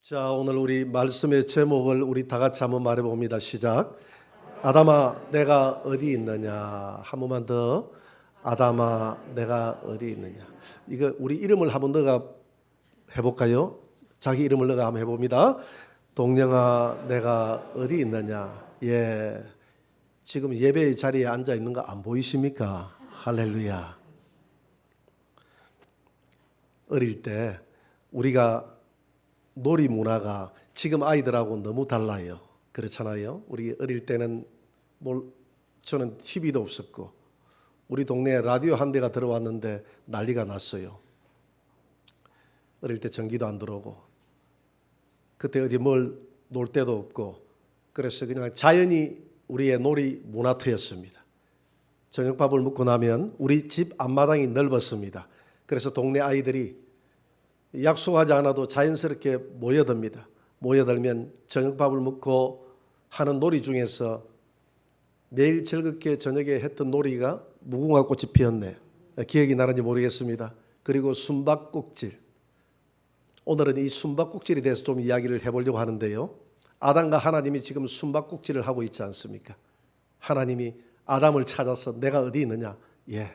자, 오늘 우리 말씀의 제목을 우리 다 같이 한번 말해봅니다. 시작. 아담아, 내가 어디 있느냐? 한 번만 더. 아담아, 내가 어디 있느냐? 이거 우리 이름을 한번 넣어가 해볼까요? 자기 이름을 넣어가 한번 해봅니다. 동령아, 내가 어디 있느냐? 예, 지금 예배의 자리에 앉아 있는 거 안 보이십니까? 할렐루야. 어릴 때 우리가 놀이 문화가 지금 아이들하고 너무 달라요. 그렇잖아요. 우리 어릴 때는 저는 TV도 없었고 우리 동네에 라디오 한 대가 들어왔는데 난리가 났어요. 어릴 때 전기도 안 들어오고 그때 어디 뭘 놀 데도 없고 그래서 그냥 자연히 우리의 놀이 문화터였습니다. 저녁밥을 먹고 나면 우리 집 앞마당이 넓었습니다. 그래서 동네 아이들이 약속하지 않아도 자연스럽게 모여듭니다. 모여들면 저녁밥을 먹고 하는 놀이 중에서 매일 즐겁게 저녁에 했던 놀이가 무궁화 꽃이 피었네. 기억이 나는지 모르겠습니다. 그리고 숨바꼭질. 오늘은 이 숨바꼭질에 대해서 좀 이야기를 해보려고 하는데요. 아담과 하나님이 지금 숨바꼭질을 하고 있지 않습니까? 하나님이 아담을 찾아서 내가 어디 있느냐? 예,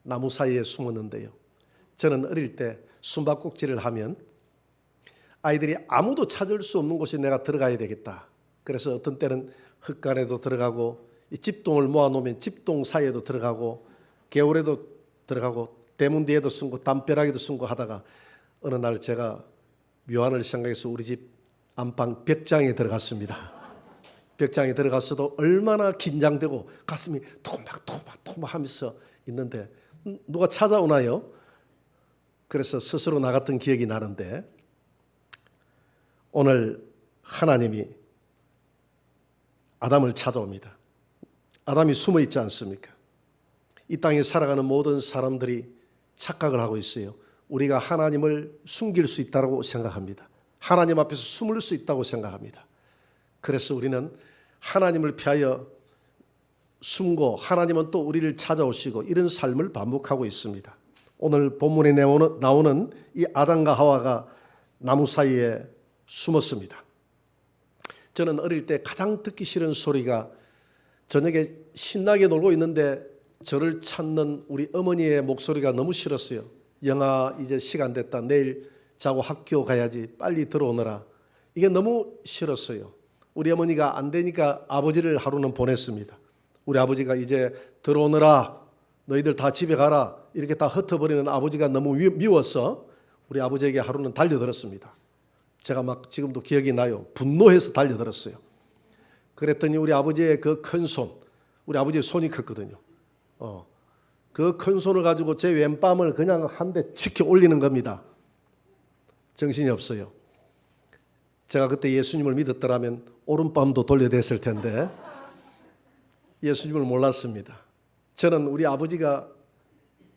나무 사이에 숨었는데요. 저는 어릴 때 숨바꼭질을 하면 아이들이 아무도 찾을 수 없는 곳에 내가 들어가야 되겠다. 그래서 어떤 때는 흙간에도 들어가고 이 집동을 모아놓으면 집동 사이에도 들어가고 개울에도 들어가고 대문 뒤에도 숨고 담벼락에도 숨고 하다가 어느 날 제가 묘안을 생각해서 우리 집 안방 벽장에 들어갔습니다. 벽장에 들어갔어도 얼마나 긴장되고 가슴이 토막토막 하면서 있는데 누가 찾아오나요? 그래서 스스로 나갔던 기억이 나는데 오늘 하나님이 아담을 찾아옵니다. 아담이 숨어 있지 않습니까? 이 땅에 살아가는 모든 사람들이 착각을 하고 있어요. 우리가 하나님을 숨길 수 있다고 생각합니다. 하나님 앞에서 숨을 수 있다고 생각합니다. 그래서 우리는 하나님을 피하여 숨고 하나님은 또 우리를 찾아오시고 이런 삶을 반복하고 있습니다. 오늘 본문에 나오는 이 아담과 하와가 나무 사이에 숨었습니다. 저는 어릴 때 가장 듣기 싫은 소리가 저녁에 신나게 놀고 있는데 저를 찾는 우리 어머니의 목소리가 너무 싫었어요. 영아 이제 시간 됐다. 내일 자고 학교 가야지. 빨리 들어오너라. 이게 너무 싫었어요. 우리 어머니가 안 되니까 아버지를 하루는 보냈습니다. 우리 아버지가 이제 들어오너라. 너희들 다 집에 가라. 이렇게 다 흩어버리는 아버지가 너무 미워서 우리 아버지에게 하루는 달려들었습니다. 제가 막 지금도 기억이 나요. 분노해서 달려들었어요. 그랬더니 우리 아버지의 그 큰 손, 우리 아버지의 손이 컸거든요. 그 큰 손을 가지고 제 왼뺨을 그냥 한 대 치켜 올리는 겁니다. 정신이 없어요. 제가 그때 예수님을 믿었더라면 오른뺨도 돌려댔을 텐데 예수님을 몰랐습니다. 저는 우리 아버지가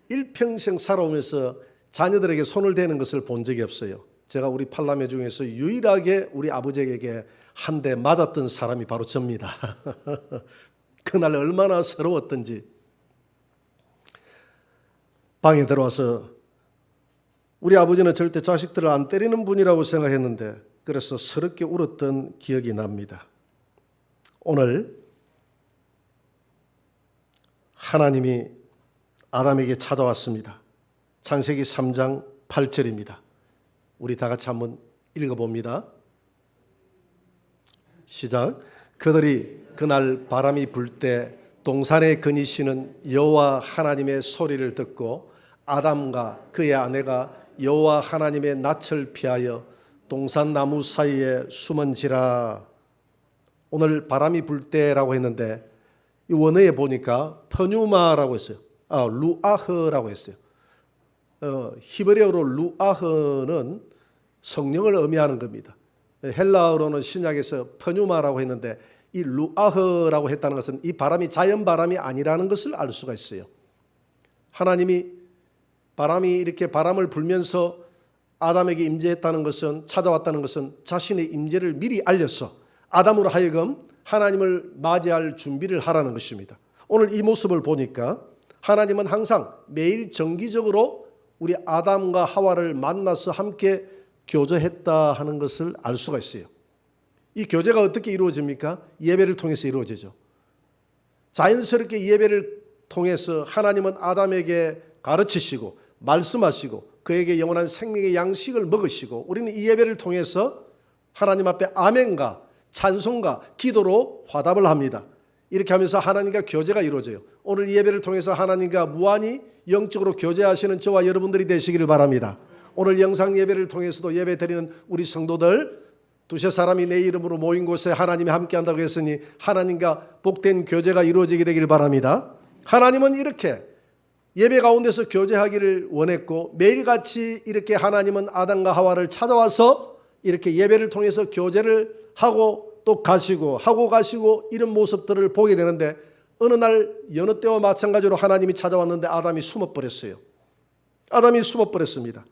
일평생 살아오면서 자녀들에게 손을 대는 것을 본 적이 없어요. 제가 우리 팔남매 중에서 유일하게 우리 아버지에게 한 대 맞았던 사람이 바로 접니다. 그날 얼마나 서러웠던지. 방에 들어와서 우리 아버지는 절대 자식들을 안 때리는 분이라고 생각했는데 그래서 서럽게 울었던 기억이 납니다. 오늘 하나님이 아담에게 찾아왔습니다. 창세기 3장 8절입니다. 우리 다 같이 한번 읽어봅니다. 시작. 그들이 그날 바람이 불 때 동산에 거니시는 여호와 하나님의 소리를 듣고 아담과 그의 아내가 여호와 하나님의 낯을 피하여 동산 나무 사이에 숨은지라. 오늘 바람이 불 때라고 했는데 이 원어에 보니까 퍼뉴마라고 했어요. 루아흐라고 했어요. 히브리어로 루아흐는 성령을 의미하는 겁니다. 헬라어로는 신약에서 퍼뉴마라고 했는데 이 루아흐라고 했다는 것은 이 바람이 자연 바람이 아니라는 것을 알 수가 있어요. 하나님이 바람이 이렇게 바람을 불면서 아담에게 임재했다는 것은 찾아왔다는 것은 자신의 임재를 미리 알려서 아담으로 하여금 하나님을 맞이할 준비를 하라는 것입니다. 오늘 이 모습을 보니까 하나님은 항상 매일 정기적으로 우리 아담과 하와를 만나서 함께 교제했다 하는 것을 알 수가 있어요. 이 교제가 어떻게 이루어집니까? 예배를 통해서 이루어지죠. 자연스럽게 예배를 통해서 하나님은 아담에게 가르치시고 말씀하시고 그에게 영원한 생명의 양식을 먹으시고 우리는 이 예배를 통해서 하나님 앞에 아멘과 찬송과 기도로 화답을 합니다. 이렇게 하면서 하나님과 교제가 이루어져요. 오늘 이 예배를 통해서 하나님과 무한히 영적으로 교제하시는 저와 여러분들이 되시기를 바랍니다. 오늘 영상 예배를 통해서도 예배 드리는 우리 성도들, 두세 사람이 내 이름으로 모인 곳에 하나님이 함께한다고 했으니 하나님과 복된 교제가 이루어지게 되길 바랍니다. 하나님은 이렇게 예배 가운데서 교제하기를 원했고 매일같이 이렇게 하나님은 아담과 하와를 찾아와서 이렇게 예배를 통해서 교제를 하고 또 가시고 이런 모습들을 보게 되는데 어느 날 여느 때와 마찬가지로 하나님이 찾아왔는데 아담이 숨어버렸어요. 아담이 숨어버렸습니다.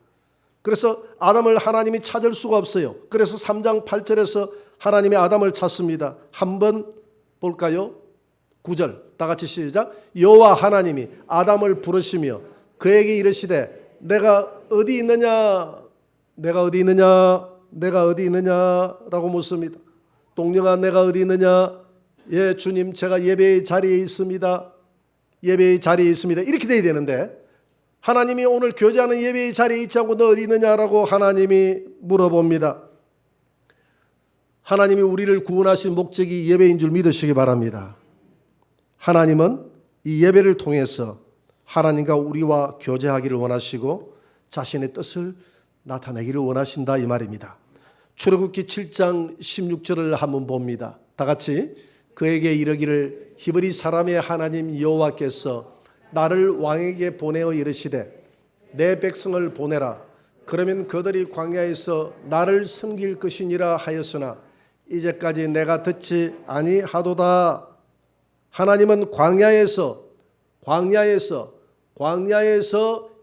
그래서 아담을 하나님이 찾을 수가 없어요. 그래서 3장 8절에서 하나님이 아담을 찾습니다. 한번 볼까요? 9절 다 같이 시작. 여호와 하나님이 아담을 부르시며 그에게 이르시되 내가 어디 있느냐? 내가 어디 있느냐? 내가 어디 있느냐라고 묻습니다. 동령아 내가 어디 있느냐? 예 주님 제가 예배의 자리에 있습니다. 예배의 자리에 있습니다. 이렇게 돼야 되는데 하나님이 오늘 교제하는 예배의 자리에 있지 않고 너 어디 있느냐라고 하나님이 물어봅니다. 하나님이 우리를 구원하신 목적이 예배인 줄 믿으시기 바랍니다. 하나님은 이 예배를 통해서 하나님과 우리와 교제하기를 원하시고 자신의 뜻을 나타내기를 원하신다 이 말입니다. 출애굽기 7장 16절을 한번 봅니다. 다 같이 그에게 이르기를 히브리 사람의 하나님 여호와께서 나를 왕에게 보내어 이르시되 내 백성을 보내라. 그러면 그들이 광야에서 나를 섬길 것이니라 하였으나 이제까지 내가 듣지 아니하도다. 하나님은 광야에서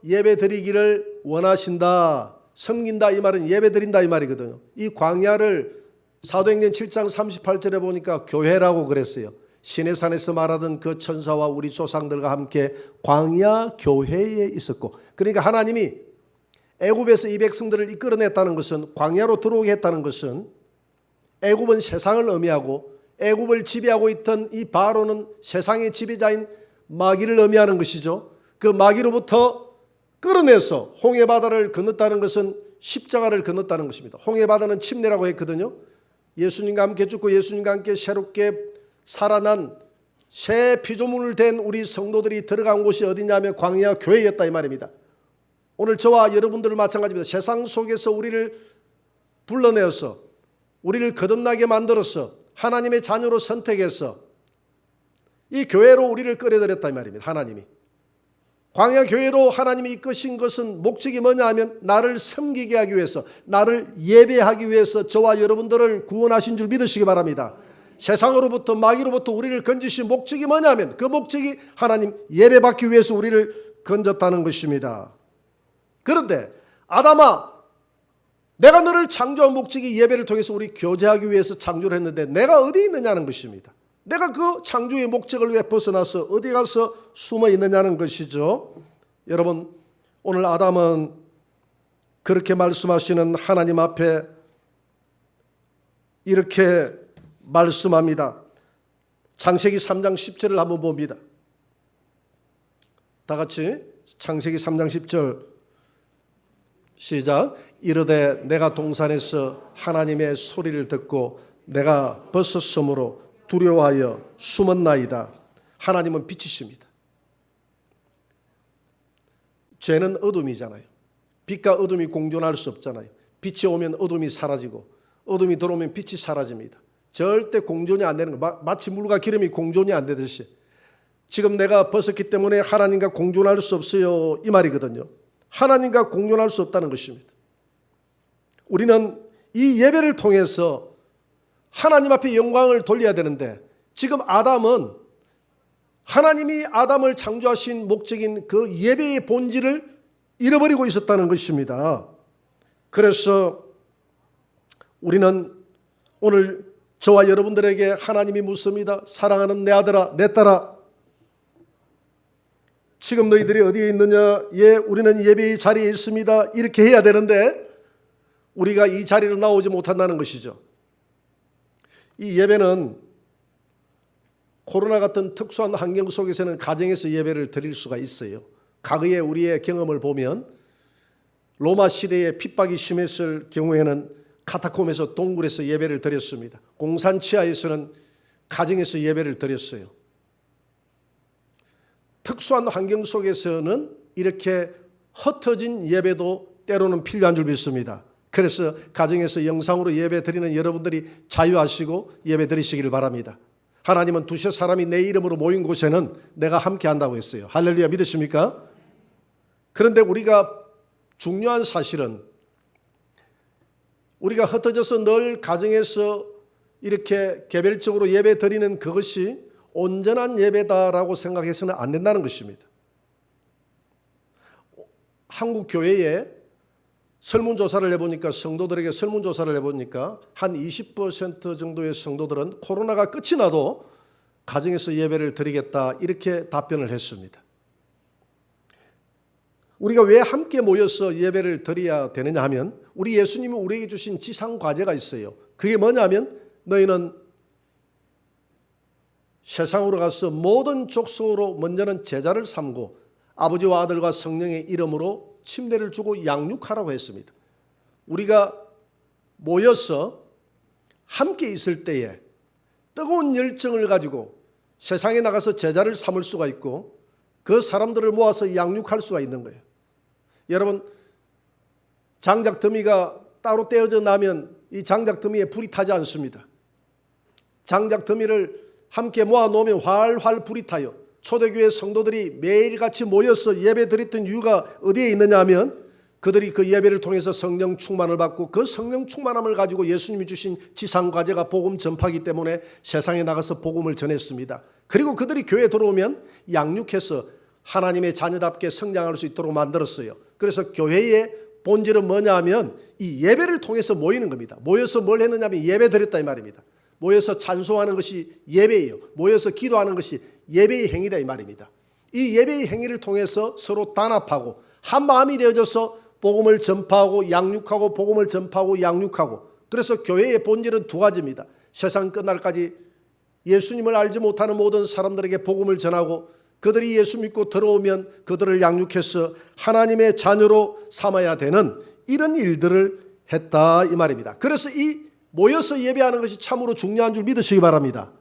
예배 드리기를 원하신다. 섬긴다 이 말은 예배 드린다 이 말이거든요. 이 광야를 사도행전 7장 38절에 보니까 교회라고 그랬어요. 시내산에서 말하던 그 천사와 우리 조상들과 함께 광야 교회에 있었고, 그러니까 하나님이 애굽에서 이 백성들을 이끌어냈다는 것은, 광야로 들어오게 했다는 것은 애굽은 세상을 의미하고 애굽을 지배하고 있던 이 바로는 세상의 지배자인 마귀를 의미하는 것이죠. 그 마귀로부터 끌어내서 홍해바다를 건넜다는 것은 십자가를 건넜다는 것입니다. 홍해바다는 침례라고 했거든요. 예수님과 함께 죽고 예수님과 함께 새롭게 살아난 새 피조물을 된 우리 성도들이 들어간 곳이 어디냐면 광야 교회였다 이 말입니다. 오늘 저와 여러분들을 마찬가지입니다. 세상 속에서 우리를 불러내어서 우리를 거듭나게 만들어서 하나님의 자녀로 선택해서 이 교회로 우리를 끌어들였다 이 말입니다. 하나님이 광야 교회로 하나님이 이끄신 것은 목적이 뭐냐 하면 나를 섬기게 하기 위해서, 나를 예배하기 위해서 저와 여러분들을 구원하신 줄 믿으시기 바랍니다. 세상으로부터 마귀로부터 우리를 건지신 목적이 뭐냐 하면 그 목적이 하나님 예배받기 위해서 우리를 건졌다는 것입니다. 그런데 아담아, 내가 너를 창조한 목적이 예배를 통해서 우리 교제하기 위해서 창조를 했는데 내가 어디 있느냐는 것입니다. 내가 그 창조의 목적을 왜 벗어나서 어디 가서 숨어 있느냐는 것이죠. 여러분, 오늘 아담은 그렇게 말씀하시는 하나님 앞에 이렇게 말씀합니다. 창세기 3장 10절을 한번 봅니다. 다 같이 창세기 3장 10절 시작. 이르되 내가 동산에서 하나님의 소리를 듣고 내가 벗었으므로 두려워하여 숨었나이다. 하나님은 빛이십니다. 죄는 어둠이잖아요. 빛과 어둠이 공존할 수 없잖아요. 빛이 오면 어둠이 사라지고 어둠이 들어오면 빛이 사라집니다. 절대 공존이 안 되는 거, 마치 물과 기름이 공존이 안 되듯이 지금 내가 벗었기 때문에 하나님과 공존할 수 없어요 이 말이거든요. 하나님과 공존할 수 없다는 것입니다. 우리는 이 예배를 통해서 하나님 앞에 영광을 돌려야 되는데 지금 아담은 하나님이 아담을 창조하신 목적인 그 예배의 본질을 잃어버리고 있었다는 것입니다. 그래서 우리는 오늘 저와 여러분들에게 하나님이 묻습니다. 사랑하는 내 아들아, 내 딸아, 지금 너희들이 어디에 있느냐? 예, 우리는 예배의 자리에 있습니다. 이렇게 해야 되는데 우리가 이 자리로 나오지 못한다는 것이죠. 이 예배는 코로나 같은 특수한 환경 속에서는 가정에서 예배를 드릴 수가 있어요. 과거의 우리의 경험을 보면 로마 시대에 핍박이 심했을 경우에는 카타콤에서 동굴에서 예배를 드렸습니다. 공산 치하에서는 가정에서 예배를 드렸어요. 특수한 환경 속에서는 이렇게 흩어진 예배도 때로는 필요한 줄 믿습니다. 그래서 가정에서 영상으로 예배 드리는 여러분들이 자유하시고 예배 드리시기를 바랍니다. 하나님은 두세 사람이 내 이름으로 모인 곳에는 내가 함께 한다고 했어요. 할렐루야, 믿으십니까? 그런데 우리가 중요한 사실은 우리가 흩어져서 늘 가정에서 이렇게 개별적으로 예배 드리는 그것이 온전한 예배다라고 생각해서는 안 된다는 것입니다. 한국 교회에 설문조사를 해보니까 성도들에게 설문조사를 해보니까 한 20% 정도의 성도들은 코로나가 끝이 나도 가정에서 예배를 드리겠다 이렇게 답변을 했습니다. 우리가 왜 함께 모여서 예배를 드려야 되느냐 하면 우리 예수님이 우리에게 주신 지상과제가 있어요. 그게 뭐냐면 너희는 세상으로 가서 모든 족속으로 먼저는 제자를 삼고 아버지와 아들과 성령의 이름으로 침례를 주고 양육하라고 했습니다. 우리가 모여서 함께 있을 때에 뜨거운 열정을 가지고 세상에 나가서 제자를 삼을 수가 있고 그 사람들을 모아서 양육할 수가 있는 거예요. 여러분, 장작 더미가 따로 떼어져 나면 이 장작 더미에 불이 타지 않습니다. 장작 더미를 함께 모아놓으면 활활 불이 타요. 초대교회 성도들이 매일같이 모여서 예배 드렸던 이유가 어디에 있느냐 하면 그들이 그 예배를 통해서 성령 충만을 받고 그 성령 충만함을 가지고 예수님이 주신 지상과제가 복음 전파이기 때문에 세상에 나가서 복음을 전했습니다. 그리고 그들이 교회에 들어오면 양육해서 하나님의 자녀답게 성장할 수 있도록 만들었어요. 그래서 교회의 본질은 뭐냐 하면 이 예배를 통해서 모이는 겁니다. 모여서 뭘 했느냐 하면 예배 드렸다 이 말입니다. 모여서 찬송하는 것이 예배예요. 모여서 기도하는 것이 예배의 행위다 이 말입니다. 이 예배의 행위를 통해서 서로 단합하고 한 마음이 되어져서 복음을 전파하고 양육하고 복음을 전파하고 양육하고 그래서 교회의 본질은 두 가지입니다. 세상 끝날까지 예수님을 알지 못하는 모든 사람들에게 복음을 전하고 그들이 예수 믿고 들어오면 그들을 양육해서 하나님의 자녀로 삼아야 되는 이런 일들을 했다 이 말입니다. 그래서 이 모여서 예배하는 것이 참으로 중요한 줄 믿으시기 바랍니다.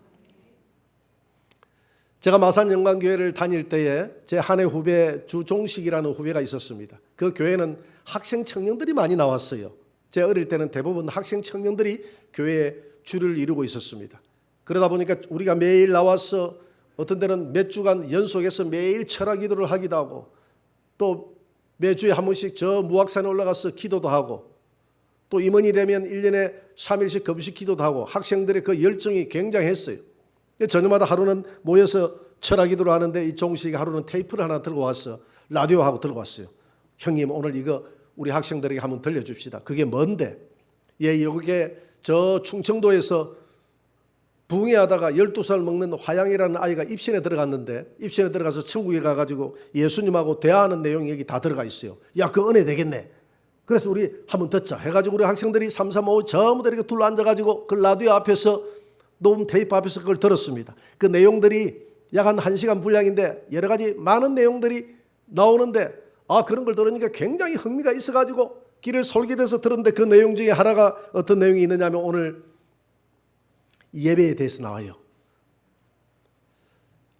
제가 마산 영광교회를 다닐 때에 제 한 해 후배 주종식이라는 후배가 있었습니다. 그 교회는 학생 청년들이 많이 나왔어요. 제 어릴 때는 대부분 학생 청년들이 교회에 줄을 이루고 있었습니다. 그러다 보니까 우리가 매일 나와서 어떤 때는 몇 주간 연속해서 매일 철학 기도를 하기도 하고 또 매주에 한 번씩 저 무악산에 올라가서 기도도 하고 또 임원이 되면 1년에 3일씩 금식 기도도 하고 학생들의 그 열정이 굉장했어요. 저녁마다 하루는 모여서 철학 기도를 하는데 이 종식이 하루는 테이프를 하나 들고 와서 라디오하고 들고 왔어요. 형님 오늘 이거 우리 학생들에게 한번 들려줍시다. 그게 뭔데? 여기에 저 충청도에서 붕괴하다가 12살 먹는 화양이라는 아이가 입신에 들어갔는데 입신에 들어가서 천국에 가가지고 예수님하고 대화하는 내용이 여기 다 들어가 있어요. 야, 그 은혜 되겠네. 그래서 우리 한번 듣자 해가지고 우리 학생들이 3, 4, 5 전부 다 이렇게 둘러 앉아가지고 그 라디오 앞에서 녹음 테이프 앞에서 그걸 들었습니다. 그 내용들이 약 한 1시간 분량인데 여러 가지 많은 내용들이 나오는데 그런 걸 들으니까 굉장히 흥미가 있어가지고 길을 솔깃해서 들었는데 그 내용 중에 하나가 어떤 내용이 있느냐면 오늘 예배에 대해서 나와요.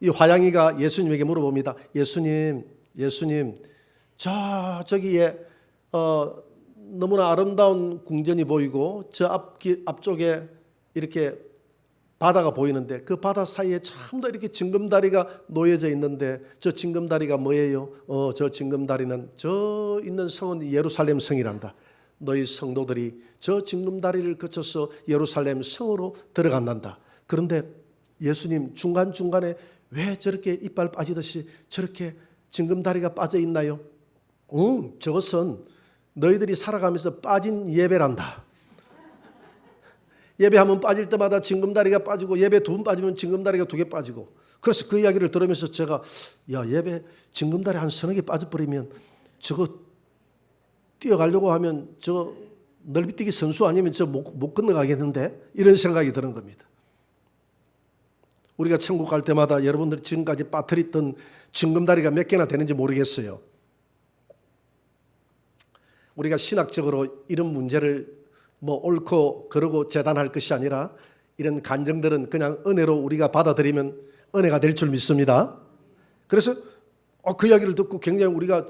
이 화양이가 예수님에게 물어봅니다. 예수님 저기에 너무나 아름다운 궁전이 보이고 저 앞쪽에 이렇게 바다가 보이는데 그 바다 사이에 참 더 이렇게 징검다리가 놓여져 있는데 저 징검다리가 뭐예요? 저 징검다리는 저 있는 성은 예루살렘 성이란다. 너희 성도들이 저 징검다리를 거쳐서 예루살렘 성으로 들어간단다. 그런데 예수님 중간중간에 왜 저렇게 이빨 빠지듯이 저렇게 징검다리가 빠져 있나요? 저것은 너희들이 살아가면서 빠진 예배란다. 예배하면 빠질 때마다 징검다리가 빠지고 예배 2번 빠지면 징검다리가 2개 빠지고 그래서 그 이야기를 들으면서 제가 예배 징검다리 한 3개 빠져버리면 저거 뛰어가려고 하면 저 넓이뛰기 선수 아니면 저 못 건너가겠는데? 이런 생각이 드는 겁니다. 우리가 천국 갈 때마다 여러분들이 지금까지 빠뜨렸던 징검다리가 몇 개나 되는지 모르겠어요. 우리가 신학적으로 이런 문제를 옳고 그러고 재단할 것이 아니라 이런 간증들은 그냥 은혜로 우리가 받아들이면 은혜가 될 줄 믿습니다. 그래서 그 이야기를 듣고 굉장히 우리가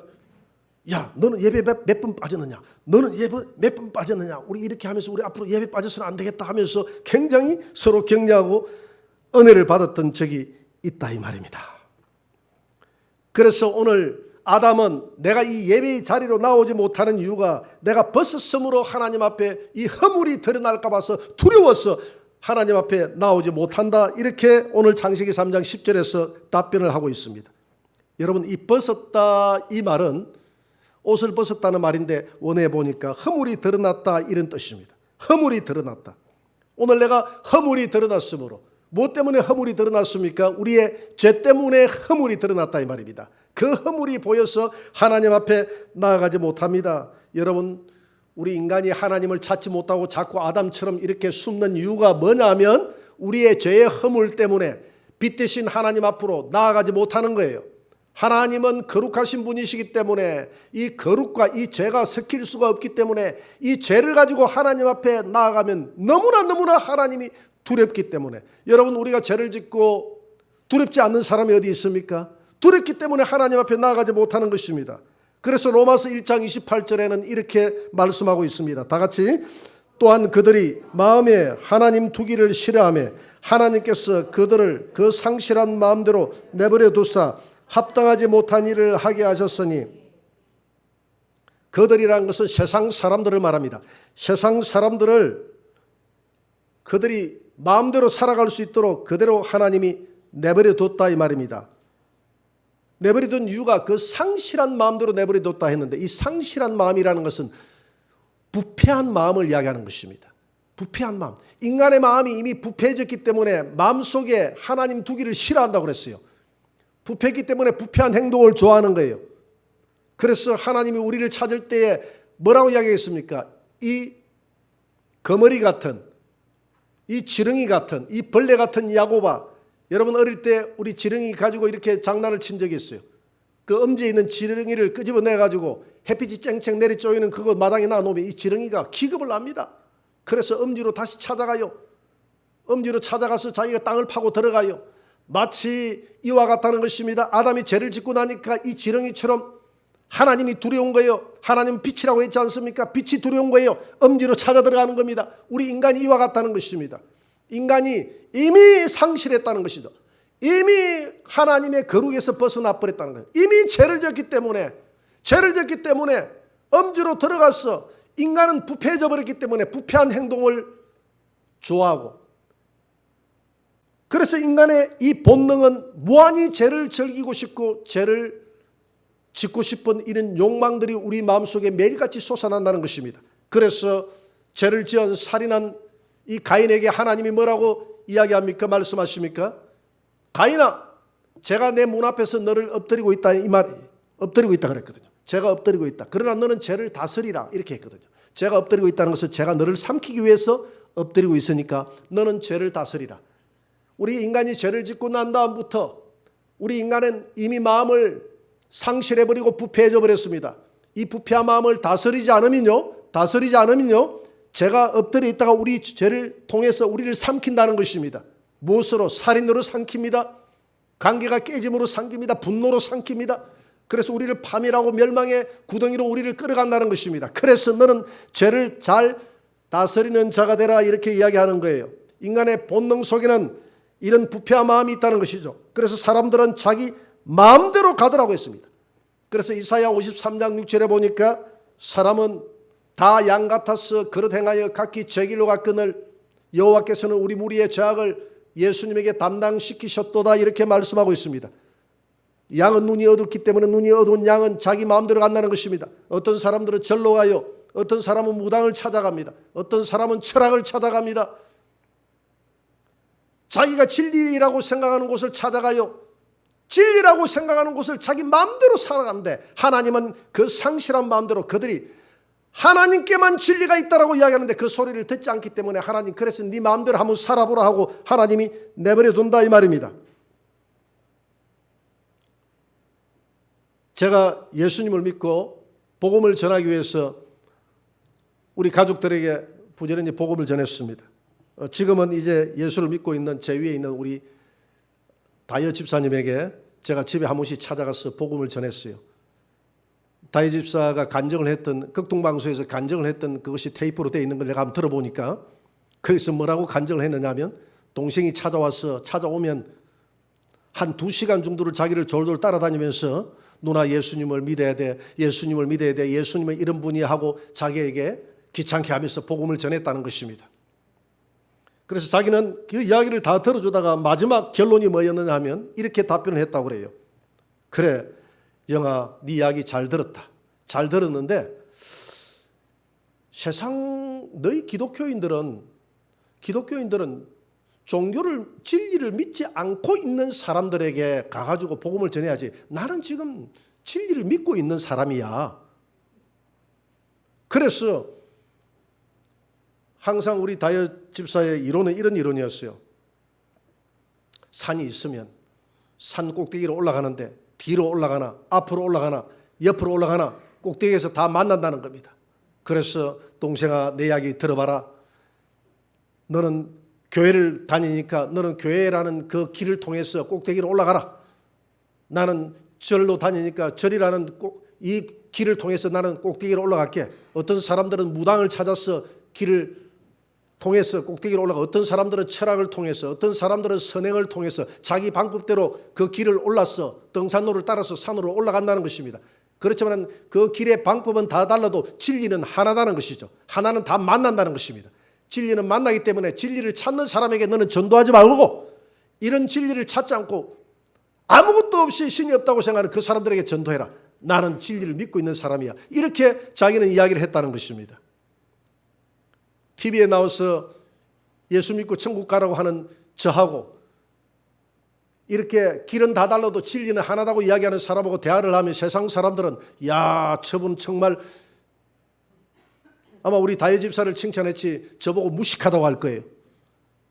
야, 너는 예배 몇 번 빠졌느냐? 너는 예배 몇 번 빠졌느냐? 우리 이렇게 하면서 우리 앞으로 예배 빠져서는 안 되겠다 하면서 굉장히 서로 격려하고 은혜를 받았던 적이 있다 이 말입니다. 그래서 오늘 아담은 내가 이 예배의 자리로 나오지 못하는 이유가 내가 벗었으므로 하나님 앞에 이 허물이 드러날까 봐서 두려워서 하나님 앞에 나오지 못한다. 이렇게 오늘 창세기 3장 10절에서 답변을 하고 있습니다. 여러분, 이 벗었다 이 말은 옷을 벗었다는 말인데 원어에 보니까 허물이 드러났다 이런 뜻입니다. 허물이 드러났다. 오늘 내가 허물이 드러났으므로, 무엇 때문에 허물이 드러났습니까? 우리의 죄 때문에 허물이 드러났다 이 말입니다. 그 허물이 보여서 하나님 앞에 나아가지 못합니다. 여러분, 우리 인간이 하나님을 찾지 못하고 자꾸 아담처럼 이렇게 숨는 이유가 뭐냐면 우리의 죄의 허물 때문에 빛 대신 하나님 앞으로 나아가지 못하는 거예요. 하나님은 거룩하신 분이시기 때문에 이 거룩과 이 죄가 섞일 수가 없기 때문에 이 죄를 가지고 하나님 앞에 나아가면 너무나 하나님이 두렵기 때문에, 여러분, 우리가 죄를 짓고 두렵지 않는 사람이 어디 있습니까? 두렵기 때문에 하나님 앞에 나아가지 못하는 것입니다. 그래서 로마서 1장 28절에는 이렇게 말씀하고 있습니다. 다 같이. 또한 그들이 마음에 하나님 두기를 싫어하며 하나님께서 그들을 그 상실한 마음대로 내버려 두사 합당하지 못한 일을 하게 하셨으니, 그들이라는 것은 세상 사람들을 말합니다. 세상 사람들을 그들이 마음대로 살아갈 수 있도록 그대로 하나님이 내버려 뒀다 이 말입니다. 내버려 둔 이유가 그 상실한 마음대로 내버려 뒀다 했는데, 이 상실한 마음이라는 것은 부패한 마음을 이야기하는 것입니다. 부패한 마음. 인간의 마음이 이미 부패해졌기 때문에 마음속에 하나님 두기를 싫어한다고 그랬어요. 부패했기 때문에 부패한 행동을 좋아하는 거예요. 그래서 하나님이 우리를 찾을 때에 뭐라고 이야기했습니까? 이 거머리 같은, 이 지렁이 같은, 이 벌레 같은 야곱아. 여러분, 어릴 때 우리 지렁이 가지고 이렇게 장난을 친 적이 있어요. 그 엄지에 있는 지렁이를 끄집어내가지고 햇빛이 쨍쨍 내리 쪼이는 그거 마당에 놔놓으면 이 지렁이가 기겁을 납니다. 그래서 엄지로 다시 찾아가요. 엄지로 찾아가서 자기가 땅을 파고 들어가요. 마치 이와 같다는 것입니다. 아담이 죄를 짓고 나니까 이 지렁이처럼 하나님이 두려운 거예요. 하나님은 빛이라고 했지 않습니까? 빛이 두려운 거예요. 엄지로 찾아 들어가는 겁니다. 우리 인간이 이와 같다는 것입니다. 인간이 이미 상실했다는 것이죠. 이미 하나님의 거룩에서 벗어나 버렸다는 거예요. 이미 죄를 졌기 때문에 엄지로 들어가서 인간은 부패해져 버렸기 때문에 부패한 행동을 좋아하고, 그래서 인간의 이 본능은 무한히 죄를 즐기고 싶고 죄를 짓고 싶은 이런 욕망들이 우리 마음속에 매일같이 솟아난다는 것입니다. 그래서 죄를 지은 살인한 이 가인에게 하나님이 뭐라고 이야기합니까? 말씀하십니까? 가인아, 제가 내 문 앞에서 너를 엎드리고 있다, 이 말, 엎드리고 있다 그랬거든요. 제가 엎드리고 있다. 그러나 너는 죄를 다스리라, 이렇게 했거든요. 제가 엎드리고 있다는 것은 제가 너를 삼키기 위해서 엎드리고 있으니까 너는 죄를 다스리라. 우리 인간이 죄를 짓고 난 다음부터 우리 인간은 이미 마음을 상실해버리고 부패해져 버렸습니다. 이 부패한 마음을 다스리지 않으면요, 죄가 엎드려 있다가 우리 죄를 통해서 우리를 삼킨다는 것입니다. 무엇으로? 살인으로 삼킵니다. 관계가 깨짐으로 삼킵니다. 분노로 삼킵니다. 그래서 우리를 파멸하고 멸망의 구덩이로 우리를 끌어간다는 것입니다. 그래서 너는 죄를 잘 다스리는 자가 되라, 이렇게 이야기하는 거예요. 인간의 본능 속에는 이런 부패한 마음이 있다는 것이죠. 그래서 사람들은 자기 마음대로 가더라고 했습니다. 그래서 이사야 53장 6절에 보니까 사람은 다 양 같아서 그릇 행하여 각기 제 길로 갔거늘 여호와께서는 우리 무리의 죄악을 예수님에게 담당시키셨도다, 이렇게 말씀하고 있습니다. 양은 눈이 어둡기 때문에 눈이 어두운 양은 자기 마음대로 간다는 것입니다. 어떤 사람들은 절로 가요. 어떤 사람은 무당을 찾아갑니다. 어떤 사람은 철학을 찾아갑니다. 자기가 진리라고 생각하는 곳을 찾아가요. 진리라고 생각하는 곳을 자기 마음대로 살아가는데, 하나님은 그 상실한 마음대로 그들이 하나님께만 진리가 있다라고 이야기하는데 그 소리를 듣지 않기 때문에 하나님 그래서 네 마음대로 한번 살아보라 하고 하나님이 내버려 둔다 이 말입니다. 제가 예수님을 믿고 복음을 전하기 위해서 우리 가족들에게 부지런히 복음을 전했습니다. 지금은 이제 예수를 믿고 있는 제 위에 있는 우리 다이어 집사님에게 제가 집에 한 번씩 찾아가서 복음을 전했어요. 다이어 집사가 간증을 했던 극동방송에서 간증을 했던 그것이 테이프로 되어 있는 걸 내가 한번 들어보니까 거기서 뭐라고 간증을 했느냐면 동생이 찾아오면 한 2시간 정도를 자기를 졸졸 따라다니면서 누나 예수님을 믿어야 돼, 예수님을 믿어야 돼, 예수님은 이런 분이 하고 자기에게 귀찮게 하면서 복음을 전했다는 것입니다. 그래서 자기는 그 이야기를 다 들어주다가 마지막 결론이 뭐였느냐 하면 이렇게 답변을 했다고 그래요. 그래, 영아, 네 이야기 잘 들었다. 잘 들었는데 세상 너희 기독교인들은 종교를 진리를 믿지 않고 있는 사람들에게 가가지고 복음을 전해야지. 나는 지금 진리를 믿고 있는 사람이야. 그래서 항상 우리 다이어 집사의 이론은 이런 이론이었어요. 산이 있으면 산 꼭대기로 올라가는데 뒤로 올라가나 앞으로 올라가나 옆으로 올라가나 꼭대기에서 다 만난다는 겁니다. 그래서 동생아 내 이야기 들어봐라. 너는 교회를 다니니까 너는 교회라는 그 길을 통해서 꼭대기로 올라가라. 나는 절로 다니니까 절이라는 이 길을 통해서 나는 꼭대기로 올라갈게. 어떤 사람들은 무당을 찾아서 길을 통해서 꼭대기로 올라가, 어떤 사람들은 철학을 통해서, 어떤 사람들은 선행을 통해서 자기 방법대로 그 길을 올라서 등산로를 따라서 산으로 올라간다는 것입니다. 그렇지만 그 길의 방법은 다 달라도 진리는 하나다는 것이죠. 하나는 다 만난다는 것입니다. 진리는 만나기 때문에 진리를 찾는 사람에게 너는 전도하지 말고 이런 진리를 찾지 않고 아무것도 없이 신이 없다고 생각하는 그 사람들에게 전도해라. 나는 진리를 믿고 있는 사람이야. 이렇게 자기는 이야기를 했다는 것입니다. TV에 나와서 예수 믿고 천국 가라고 하는 저하고 이렇게 길은 다 달라도 진리는 하나다고 이야기하는 사람하고 대화를 하면 세상 사람들은 야, 저분 정말 아마 우리 다혜 집사를 칭찬했지 저보고 무식하다고 할 거예요.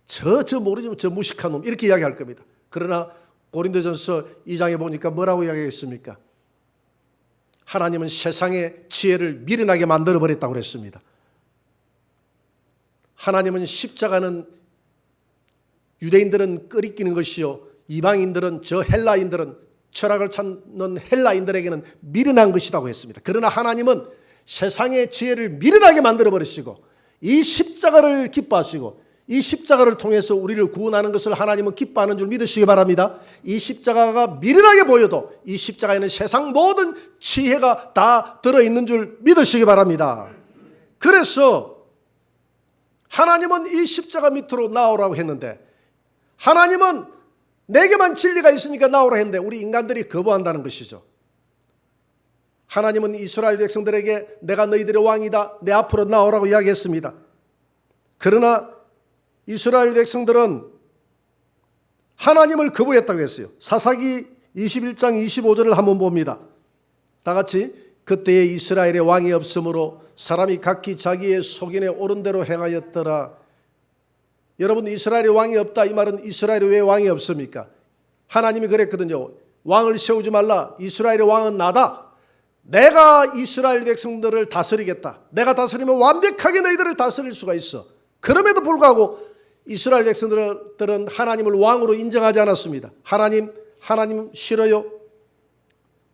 저 모르지만 저 무식한 놈 이렇게 이야기할 겁니다. 그러나 고린도전서 2장에 보니까 뭐라고 이야기했습니까? 하나님은 세상의 지혜를 미련하게 만들어버렸다고 그랬습니다. 하나님은 십자가는 유대인들은 끄리끼는 것이요 이방인들은 저 헬라인들은 철학을 찾는 헬라인들에게는 미련한 것이라고 했습니다. 그러나 하나님은 세상의 지혜를 미련하게 만들어버리시고 이 십자가를 기뻐하시고 이 십자가를 통해서 우리를 구원하는 것을 하나님은 기뻐하는 줄 믿으시기 바랍니다. 이 십자가가 미련하게 보여도 이 십자가에는 세상 모든 지혜가 다 들어있는 줄 믿으시기 바랍니다. 그래서 하나님은 이 십자가 밑으로 나오라고 했는데 하나님은 내게만 진리가 있으니까 나오라 했는데 우리 인간들이 거부한다는 것이죠. 하나님은 이스라엘 백성들에게 내가 너희들의 왕이다. 내 앞으로 나오라고 이야기했습니다. 그러나 이스라엘 백성들은 하나님을 거부했다고 했어요. 사사기 21장 25절을 한번 봅니다. 다 같이 그때에 이스라엘의 왕이 없으므로 사람이 각기 자기의 소견에 옳은 대로 행하였더라. 여러분 이스라엘의 왕이 없다 이 말은 이스라엘에 왜 왕이 없습니까? 하나님이 그랬거든요. 왕을 세우지 말라. 이스라엘의 왕은 나다. 내가 이스라엘 백성들을 다스리겠다. 내가 다스리면 완벽하게 너희들을 다스릴 수가 있어. 그럼에도 불구하고 이스라엘 백성들은 하나님을 왕으로 인정하지 않았습니다. 하나님 싫어요.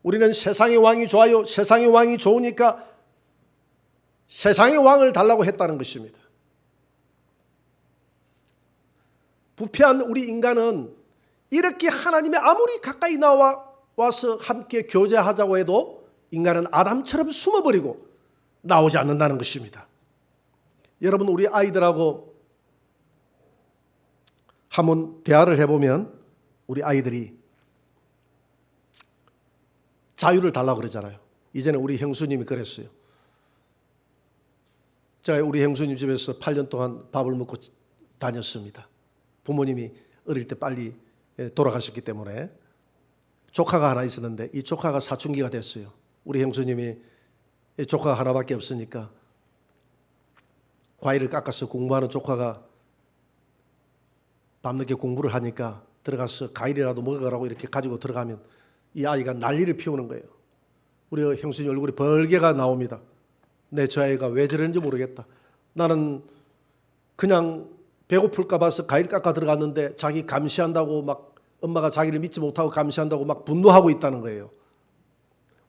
우리는 세상의 왕이 좋아요. 세상의 왕이 좋으니까 세상의 왕을 달라고 했다는 것입니다. 부패한 우리 인간은 이렇게 하나님의 아무리 가까이 나와서 함께 교제하자고 해도 인간은 아담처럼 숨어버리고 나오지 않는다는 것입니다. 여러분 우리 아이들하고 한번 대화를 해보면 우리 아이들이 자유를 달라고 그러잖아요. 이제는 우리 형수님이 그랬어요. 제가 우리 형수님 집에서 8년 동안 밥을 먹고 다녔습니다. 부모님이 어릴 때 빨리 돌아가셨기 때문에 조카가 하나 있었는데 이 조카가 사춘기가 됐어요. 우리 형수님이 조카가 하나밖에 없으니까 과일을 깎아서 공부하는 조카가 밤늦게 공부를 하니까 들어가서 과일이라도 먹으라고 이렇게 가지고 들어가면 이 아이가 난리를 피우는 거예요. 우리 형수님 얼굴에 벌개가 나옵니다. 저 아이가 왜 저러는지 모르겠다. 나는 그냥 배고플까 봐서 과일 깎아 들어갔는데 자기 감시한다고 막 엄마가 자기를 믿지 못하고 감시한다고 막 분노하고 있다는 거예요.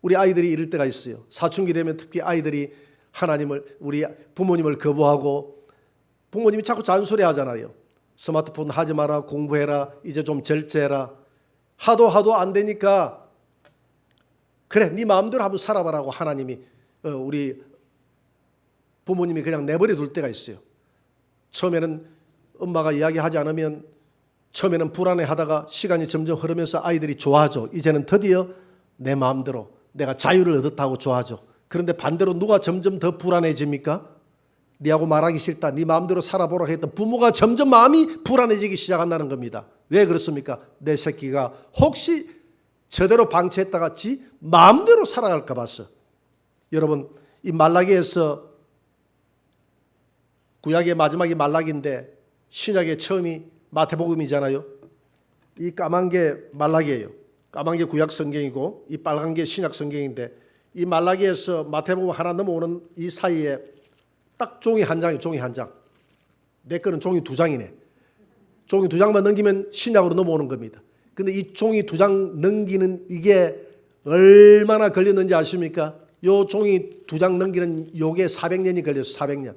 우리 아이들이 이럴 때가 있어요. 사춘기 되면 특히 아이들이 하나님을, 우리 부모님을 거부하고 부모님이 자꾸 잔소리 하잖아요. 스마트폰 하지 마라, 공부해라, 이제 좀 절제해라. 하도 안 되니까 그래 네 마음대로 한번 살아봐라고 하나님이 우리 부모님이 그냥 내버려 둘 때가 있어요. 처음에는 엄마가 이야기하지 않으면 처음에는 불안해하다가 시간이 점점 흐르면서 아이들이 좋아하죠. 이제는 드디어 내 마음대로 내가 자유를 얻었다고 좋아하죠. 그런데 반대로 누가 점점 더 불안해집니까? 네하고 말하기 싫다, 네 마음대로 살아보라고 했던 부모가 점점 마음이 불안해지기 시작한다는 겁니다. 왜 그렇습니까? 내 새끼가 혹시 저대로 방치했다가 지 마음대로 살아갈까 봐서. 여러분, 이 말라기에서 구약의 마지막이 말라기인데 신약의 처음이 마태복음이잖아요. 이 까만 게 말라기예요. 까만 게 구약 성경이고 이 빨간 게 신약 성경인데 이 말라기에서 마태복음 하나 넘어오는 이 사이에 딱 종이 한 장이에요. 종이 한 장. 내 거는 종이 두 장이네. 종이 두 장만 넘기면 신약으로 넘어오는 겁니다. 근데 이 종이 두 장 넘기는 이게 얼마나 걸렸는지 아십니까? 요 종이 두 장 넘기는 요게 400년이 걸렸어요. 400년.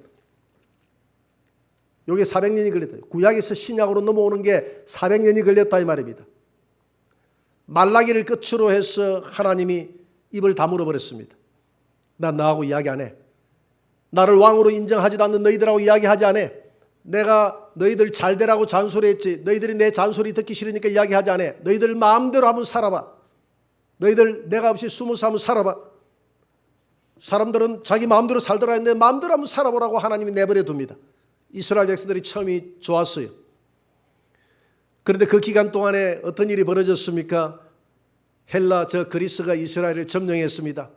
요게 400년이 걸렸다. 구약에서 신약으로 넘어오는 게 400년이 걸렸다 이 말입니다. 말라기를 끝으로 해서 하나님이 입을 다물어 버렸습니다. 난 너하고 이야기 안 해. 나를 왕으로 인정하지도 않는 너희들하고 이야기하지 않아. 내가 너희들 잘 되라고 잔소리했지. 너희들이 내 잔소리 듣기 싫으니까 이야기하지 않아. 너희들 마음대로 한번 살아봐. 너희들 내가 없이 숨어서 한번 살아봐. 사람들은 자기 마음대로 살더라 했는데 마음대로 한번 살아보라고 하나님이 내버려 둡니다. 이스라엘 백성들이 처음이 좋았어요. 그런데 그 기간 동안에 어떤 일이 벌어졌습니까? 헬라 저 그리스가 이스라엘을 점령했습니다.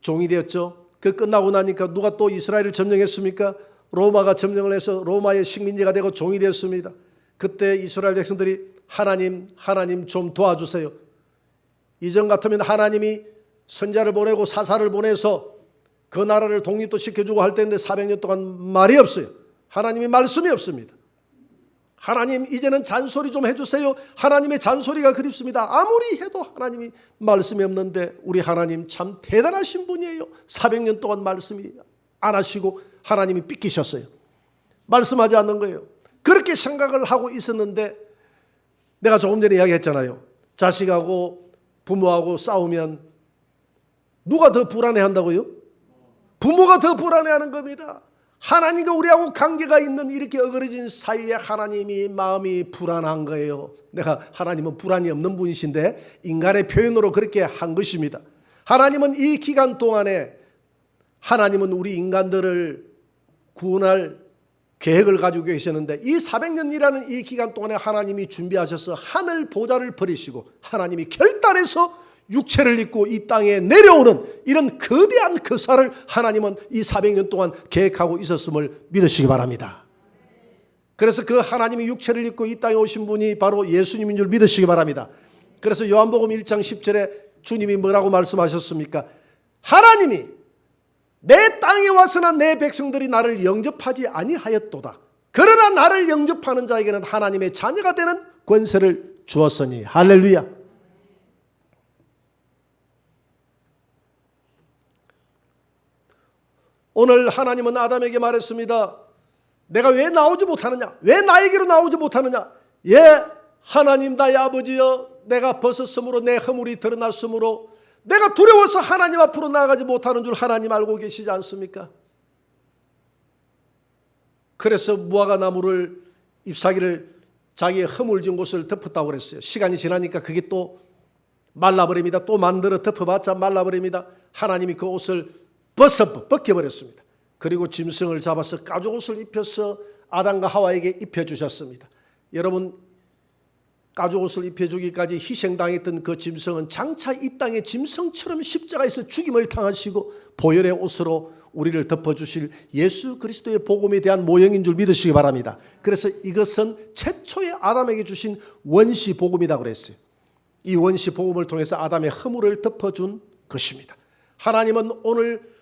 종이 되었죠. 그 끝나고 나니까 누가 또 이스라엘을 점령했습니까? 로마가 점령을 해서 로마의 식민지가 되고 종이 되었습니다. 그때 이스라엘 백성들이 하나님 좀 도와주세요. 이전 같으면 하나님이 선자를 보내고 사사를 보내서 그 나라를 독립도 시켜주고 할 때인데 400년 동안 말이 없어요. 하나님이 말씀이 없습니다. 하나님 이제는 잔소리 좀 해주세요. 하나님의 잔소리가 그립습니다. 아무리 해도 하나님이 말씀이 없는데 우리 하나님 참 대단하신 분이에요. 400년 동안 말씀이 안 하시고 하나님이 삐끼셨어요. 말씀하지 않는 거예요. 그렇게 생각을 하고 있었는데 내가 조금 전에 이야기했잖아요. 자식하고 부모하고 싸우면 누가 더 불안해한다고요? 부모가 더 불안해하는 겁니다. 하나님과 우리하고 관계가 있는 이렇게 어그러진 사이에 하나님이 마음이 불안한 거예요. 내가 하나님은 불안이 없는 분이신데 인간의 표현으로 그렇게 한 것입니다. 하나님은 이 기간 동안에 하나님은 우리 인간들을 구원할 계획을 가지고 계셨는데 이 400년이라는 이 기간 동안에 하나님이 준비하셔서 하늘 보좌를 버리시고 하나님이 결단해서 육체를 입고 이 땅에 내려오는 이런 거대한 거사를 하나님은 이 400년 동안 계획하고 있었음을 믿으시기 바랍니다. 그래서 그 하나님이 육체를 입고 이 땅에 오신 분이 바로 예수님인 줄 믿으시기 바랍니다. 그래서 요한복음 1장 10절에 주님이 뭐라고 말씀하셨습니까? 하나님이 내 땅에 와서나 내 백성들이 나를 영접하지 아니하였도다. 그러나 나를 영접하는 자에게는 하나님의 자녀가 되는 권세를 주었으니. 할렐루야. 오늘 하나님은 아담에게 말했습니다. 내가 왜 나오지 못하느냐? 왜 나에게로 나오지 못하느냐? 예, 하나님 나의 아버지여, 내가 벗었으므로 내 허물이 드러났으므로 내가 두려워서 하나님 앞으로 나아가지 못하는 줄 하나님 알고 계시지 않습니까? 그래서 무화과 나무를 잎사귀를 자기의 허물 진 곳을 덮었다고 그랬어요. 시간이 지나니까 그게 또 말라버립니다. 또 만들어 덮어봤자 말라버립니다. 하나님이 그 옷을 벗겨버렸습니다. 그리고 짐승을 잡아서 가죽옷을 입혀서 아담과 하와에게 입혀주셨습니다. 여러분, 가죽옷을 입혀주기까지 희생당했던 그 짐승은 장차 이 땅의 짐승처럼 십자가에서 죽임을 당하시고 보혈의 옷으로 우리를 덮어주실 예수 그리스도의 복음에 대한 모형인 줄 믿으시기 바랍니다. 그래서 이것은 최초의 아담에게 주신 원시 복음이라고 그랬어요. 이 원시 복음을 통해서 아담의 허물을 덮어준 것입니다. 하나님은 오늘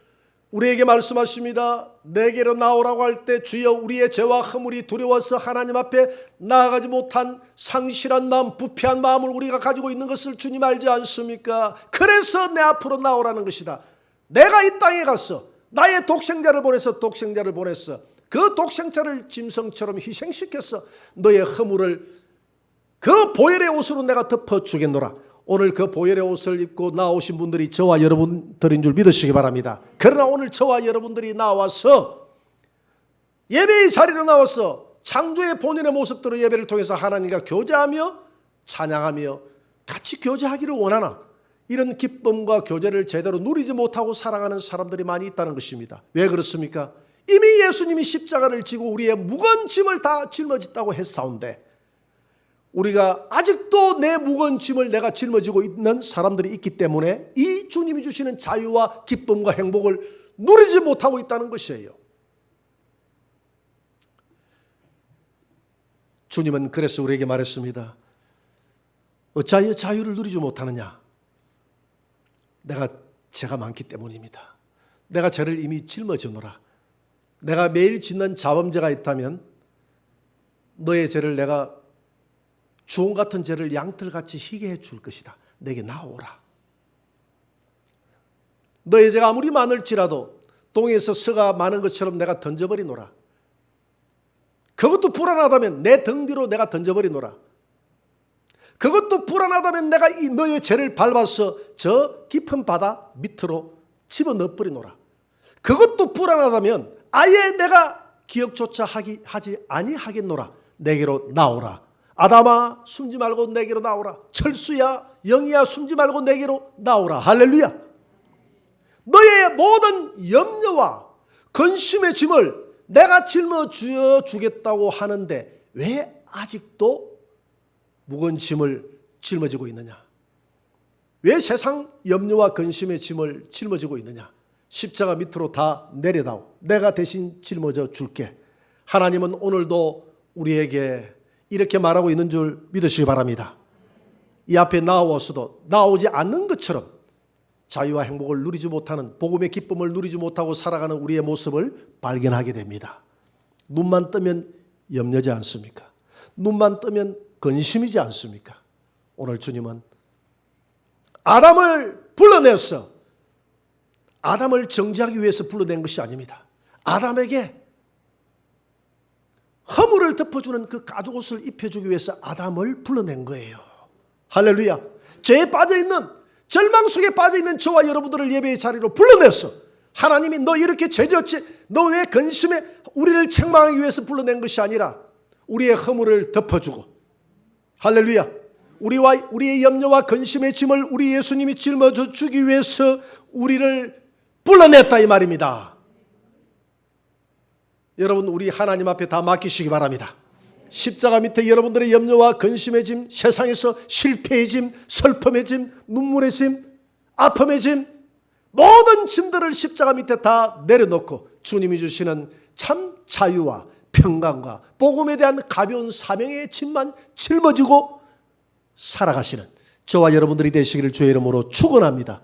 우리에게 말씀하십니다. 내게로 나오라고 할 때 주여 우리의 죄와 허물이 두려워서 하나님 앞에 나아가지 못한 상실한 마음, 부패한 마음을 우리가 가지고 있는 것을 주님 알지 않습니까? 그래서 내 앞으로 나오라는 것이다. 내가 이 땅에 가서 나의 독생자를 보내서 그 독생자를 짐승처럼 희생시켜서 너의 허물을 그 보혈의 옷으로 내가 덮어주겠노라. 오늘 그 보혈의 옷을 입고 나오신 분들이 저와 여러분들인 줄 믿으시기 바랍니다. 그러나 오늘 저와 여러분들이 나와서 예배의 자리로 나와서 창조의 본인의 모습대로 예배를 통해서 하나님과 교제하며 찬양하며 같이 교제하기를 원하나 이런 기쁨과 교제를 제대로 누리지 못하고 살아가는 사람들이 많이 있다는 것입니다. 왜 그렇습니까? 이미 예수님이 십자가를 지고 우리의 무거운 짐을 다 짊어졌다고 했사온데 우리가 아직도 내 무거운 짐을 내가 짊어지고 있는 사람들이 있기 때문에 이 주님이 주시는 자유와 기쁨과 행복을 누리지 못하고 있다는 것이에요. 주님은 그래서 우리에게 말했습니다. 어찌하여 자유를 누리지 못하느냐? 내가 죄가 많기 때문입니다. 내가 죄를 이미 짊어지노라. 내가 매일 짓는 자범죄가 있다면 너의 죄를 내가 주홍 같은 죄를 양털같이 희게 해줄 것이다. 내게 나오라. 너의 죄가 아무리 많을지라도 동에서 서가 많은 것처럼 내가 던져버리노라. 그것도 불안하다면 내 등 뒤로 내가 던져버리노라. 그것도 불안하다면 내가 이 너의 죄를 밟아서 저 깊은 바다 밑으로 집어넣어버리노라. 그것도 불안하다면 아예 내가 기억조차 하지 아니하겠노라. 내게로 나오라. 아담아 숨지 말고 내게로 나오라. 철수야 영이야 숨지 말고 내게로 나오라. 할렐루야. 너의 모든 염려와 근심의 짐을 내가 짊어져 주겠다고 하는데 왜 아직도 무거운 짐을 짊어지고 있느냐? 왜 세상 염려와 근심의 짐을 짊어지고 있느냐? 십자가 밑으로 다 내려다오. 내가 대신 짊어져 줄게. 하나님은 오늘도 우리에게 이렇게 말하고 있는 줄 믿으시기 바랍니다. 이 앞에 나와서도 나오지 않는 것처럼 자유와 행복을 누리지 못하는, 복음의 기쁨을 누리지 못하고 살아가는 우리의 모습을 발견하게 됩니다. 눈만 뜨면 염려지 않습니까? 눈만 뜨면 근심이지 않습니까? 오늘 주님은 아담을 불러내서 아담을 정죄하기 위해서 불러낸 것이 아닙니다. 아담에게 허물을 덮어주는 그 가죽옷을 입혀주기 위해서 아담을 불러낸 거예요. 할렐루야. 죄에 빠져있는, 절망 속에 빠져있는 저와 여러분들을 예배의 자리로 불러내서 하나님이 너 이렇게 죄졌지, 너 왜 근심해, 우리를 책망하기 위해서 불러낸 것이 아니라 우리의 허물을 덮어주고, 할렐루야, 우리의 염려와 근심의 짐을 우리 예수님이 짊어져 주기 위해서 우리를 불러냈다 이 말입니다. 여러분, 우리 하나님 앞에 다 맡기시기 바랍니다. 십자가 밑에 여러분들의 염려와 근심의 짐, 세상에서 실패의 짐, 슬픔의 짐, 눈물의 짐, 아픔의 짐, 모든 짐들을 십자가 밑에 다 내려놓고 주님이 주시는 참 자유와 평강과 복음에 대한 가벼운 사명의 짐만 짊어지고 살아가시는 저와 여러분들이 되시기를 주의 이름으로 축원합니다.